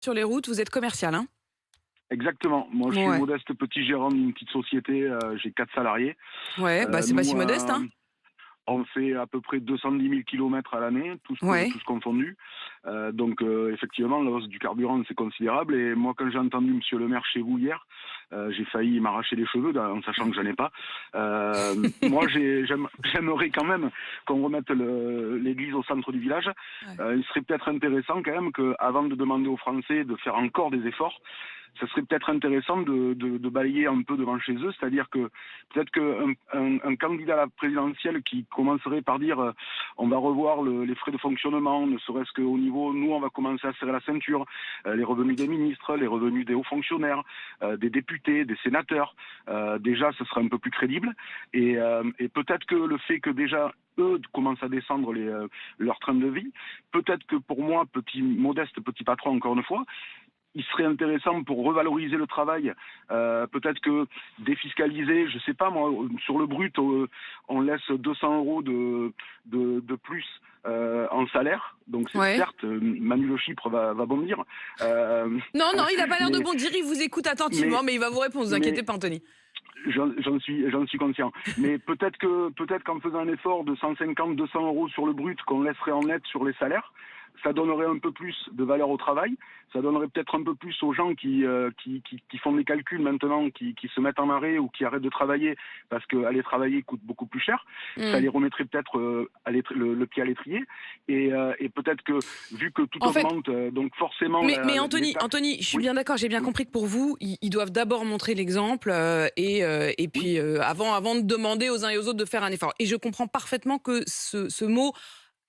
sur les routes, vous êtes commercial, hein? Exactement. Moi, je suis Ouais. modeste petit gérant d'une petite société, j'ai 4 salariés. Ouais, bah, c'est pas si Nous, modeste, hein? on fait à peu près 210 000 kilomètres à l'année, Ouais. tous confondus. Donc, effectivement, la hausse du carburant, c'est considérable. Et moi, quand j'ai entendu monsieur le maire chez vous hier, j'ai failli m'arracher les cheveux en sachant que j'en ai pas. Moi, j'aimerais quand même qu'on remette l'église au centre du village. Ouais. Il serait peut-être intéressant quand même qu'avant de demander aux Français de faire encore des efforts, ce serait peut-être intéressant de balayer un peu devant chez eux, c'est-à-dire que peut-être qu'un candidat à la présidentielle qui commencerait par dire on va revoir les frais de fonctionnement, ne serait-ce qu'au niveau, nous on va commencer à serrer la ceinture, les revenus des ministres, les revenus des hauts fonctionnaires, des députés, des sénateurs, déjà ce serait un peu plus crédible et peut-être que le fait que déjà eux commencent à descendre leur train de vie, peut-être que pour moi, modeste petit patron encore une fois, il serait intéressant pour revaloriser le travail, peut-être que défiscaliser, je sais pas moi, sur le brut, on laisse 200 euros de plus en salaire. Donc Ouais. certes, Manu Le Chypre va bondir, euh, Non, non, il a pas l'air de mais, bondir, il vous écoute attentivement, mais, mais il va vous répondre, vous inquiétez mais pas, Anthony. j'en suis conscient. Mais peut-être qu'en faisant un effort de 150, 200 euros sur le brut qu'on laisserait en net sur les salaires, ça donnerait un peu plus de valeur au travail, ça donnerait peut-être un peu plus aux gens qui font des calculs maintenant, qui se mettent en arrêt ou qui arrêtent de travailler parce qu'aller travailler coûte beaucoup plus cher. Ça Mmh. les remettrait peut-être le pied à l'étrier. Et peut-être que, vu que tout En fait, augmente, donc forcément mais les Anthony, taxes... Anthony, je suis Oui, bien d'accord, j'ai bien oui, compris que pour vous, ils doivent d'abord montrer l'exemple et oui. puis avant de demander aux uns et aux autres de faire un effort. Et je comprends parfaitement que ce mot,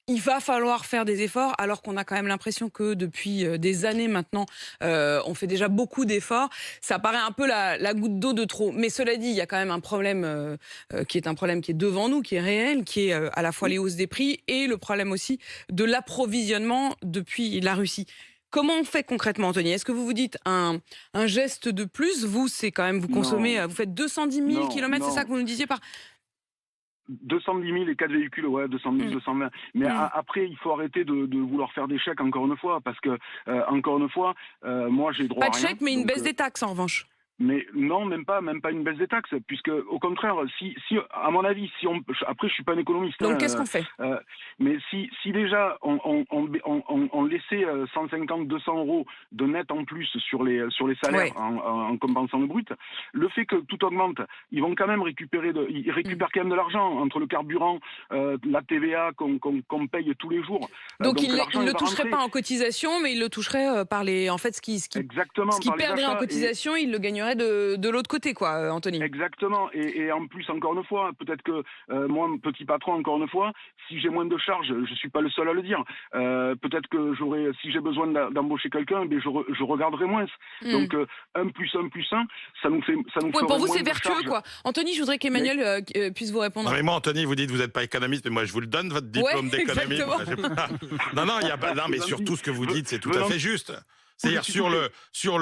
il va falloir faire des efforts, alors qu'on a quand même l'impression que depuis des années maintenant, on fait déjà beaucoup d'efforts. Ça paraît un peu la goutte d'eau de trop. Mais cela dit, il y a quand même un problème qui est un problème qui est devant nous, qui est réel, qui est à la fois Oui. les hausses des prix et le problème aussi de l'approvisionnement depuis la Russie. Comment on fait concrètement, Anthony? Est-ce que vous vous dites un geste de plus? Vous, c'est quand même, vous consommez, Non, vous faites 210 000 non, kilomètres, c'est ça non. que vous nous disiez par... 210 000 et 4 véhicules, ouais, 210, Hmm, 220. Mais hmm. après, il faut arrêter de vouloir faire des chèques encore une fois, parce que, encore une fois, moi, j'ai droit Pas à de rien. chèque, mais une Donc, baisse des taxes en revanche. mais non, même pas une baisse des taxes, puisque au contraire, si à mon avis, si on, après je suis pas un économiste, Donc qu'est-ce qu'on fait? mais si déjà on laissait 150, 200 euros de net en plus sur les salaires Ouais. en compensant le brut, le fait que tout augmente, ils vont quand même ils Mmh. récupèrent quand même de l'argent entre le carburant, la TVA qu'on paye tous les jours, Donc donc l'argent il il le va toucherait pas rentrer en cotisation, mais il le toucherait, par les en fait, ce exactement qu'il par les perdrait en achats. Et cotisation, il le gagnerait de l'autre côté, quoi, Anthony? exactement. Et en plus, encore une fois, peut-être que moi, petit patron, encore une fois, si j'ai moins de charges, je suis pas le seul à le dire. Peut-être que si j'ai besoin d'embaucher quelqu'un, ben je regarderai moins. Mmh. Donc 1 plus 1 plus 1, ça nous Ouais, pour ferait vous, moins c'est de vertueux, charges. quoi. Anthony, je voudrais Mais qu'Emmanuel, puisse vous Non répondre. mais moi, Anthony, vous dites vous n'êtes pas économiste, mais moi je vous le donne votre Ouais, diplôme d'économie. exactement. Moi, j'ai pas- Non, non, il y a pas. Non, c'est mais sur gentil. tout ce que vous dites, c'est tout à Venant fait juste. où je C'est-à-dire suis touché. sur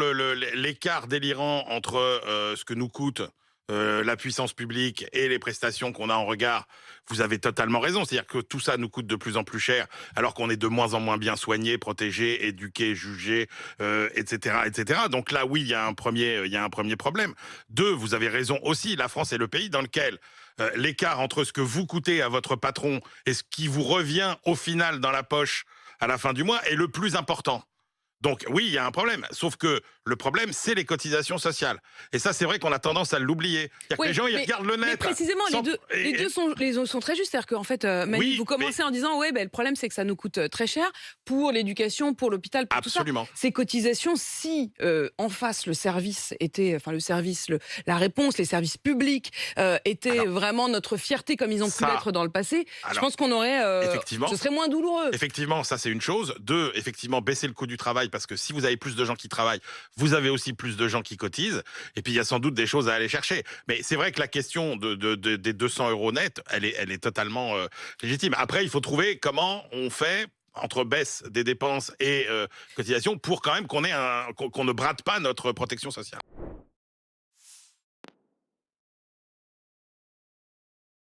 l'écart délirant entre ce que nous coûte la puissance publique et les prestations qu'on a en regard, vous avez totalement raison. C'est-à-dire que tout ça nous coûte de plus en plus cher, alors qu'on est de moins en moins bien soignés, protégés, éduqués, jugés, etc., etc. Donc là, oui, il y a un premier problème. Deux, vous avez raison aussi. La France est le pays dans lequel l'écart entre ce que vous coûtez à votre patron et ce qui vous revient au final dans la poche à la fin du mois est le plus important. Donc oui, il y a un problème. Sauf que le problème, c'est les cotisations sociales. Et ça, c'est vrai qu'on a tendance à l'oublier. C'est-à-dire que Oui, les gens, ils regardent le mais net. précisément, sans- les deux sont très justes. C'est-à-dire qu'en fait, Manu, Oui, vous mais commencez en disant, ouais, ben, le problème, c'est que ça nous coûte très cher pour l'éducation, pour l'hôpital, pour tout ça. absolument. Ces cotisations, si en face, le service était, enfin, la réponse, les services publics étaient Alors, vraiment notre fierté comme ils ont pu ça, l'être dans le passé, je alors, pense qu'on aurait, ce effectivement, serait moins douloureux. effectivement, ça, c'est une chose. Deux, effectivement, baisser le coût du travail parce que si vous avez plus de gens qui travaillent, vous avez aussi plus de gens qui cotisent. Et puis, il y a sans doute des choses à aller chercher. Mais c'est vrai que la question des 200 euros net, elle est totalement légitime. Après, il faut trouver comment on fait entre baisse des dépenses et cotisation pour quand même qu'on ne brade pas notre protection sociale.